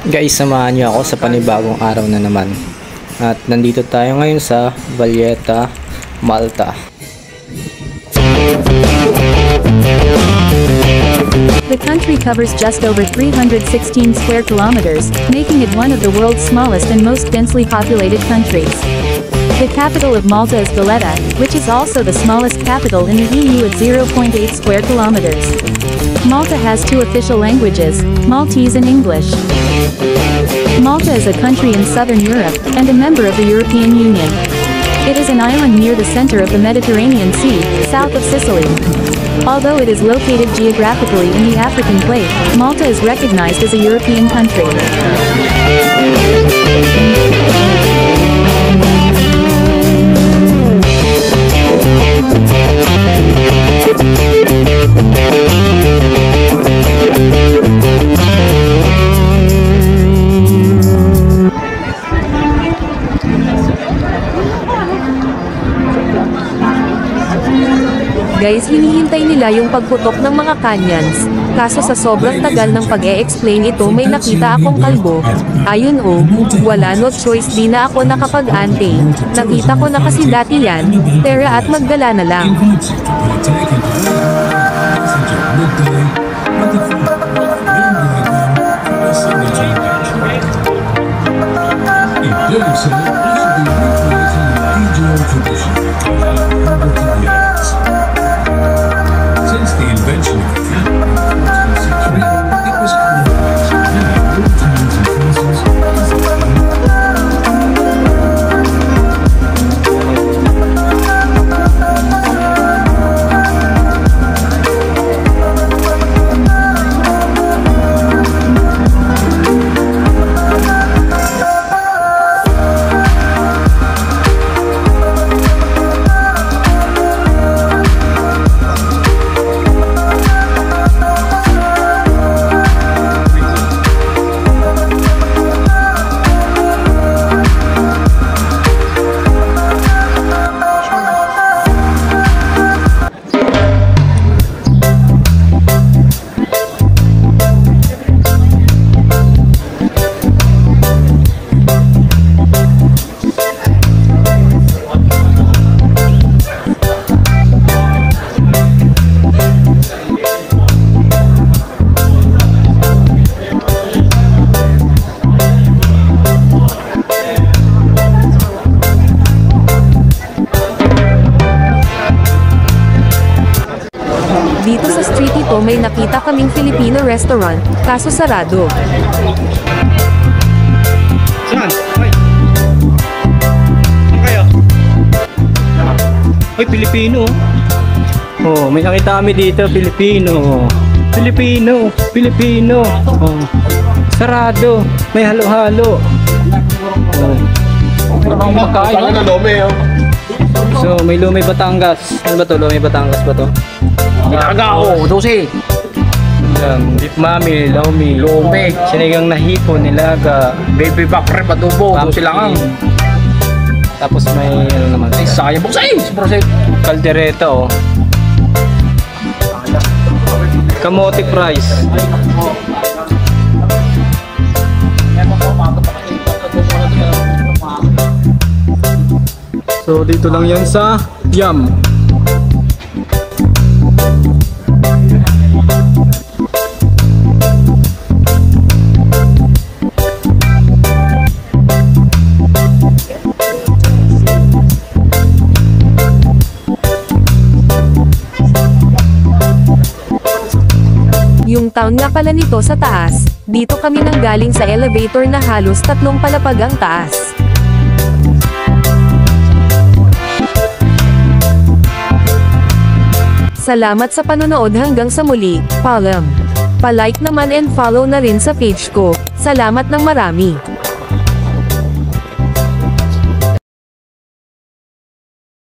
Guys, samahan niyo ako sa panibagong araw na naman. At nandito tayo ngayon sa Valletta, Malta. The country covers just over 316 square kilometers, making it one of the world's smallest and most densely populated countries. The capital of Malta is Valletta, which is also the smallest capital in the EU at 0.8 square kilometers. Malta has two official languages, Maltese and English. Malta is a country in southern Europe, and a member of the European Union. It is an island near the center of the Mediterranean Sea, south of Sicily. Although it is located geographically in the African plate, Malta is recognized as a European country. Guys, hinihintay nila yung pagputok ng mga canyons. Kaso sa sobrang tagal ng pag-e-explain ito, may nakita akong kalbo. Ayun oh, wala, no choice, di na ako nakapag-ante. Nakita ko na kasi dati yan, tera at maggala na lang. Dito sa street ito may nakita kaming Filipino restaurant, kaso sarado. Saan? Ay. Saan kayo? Ay, Filipino. Oh, may nakita kami dito, Filipino. Filipino. Oh. Sarado, may halo-halo. Oh. Makakain. So, may Lumay Batangas. Ano ba to? Lumay Batangas ba to? Nilaga ako, 12. Beef mami, lomi, sinigang na hipon, nilaga, Baby back rib, adobo, 12 lang. tapos may ano naman, Ay, sayang po sa'yo. kaldereta oh. Kamote fries. So dito lang yan sa Yum. Yung town nga pala nito sa taas, dito kami nanggaling sa elevator na halos 3 palapag ang taas. Salamat sa panonood hanggang sa muli, paalam. Pa-like naman and follow na rin sa page ko. Salamat ng marami.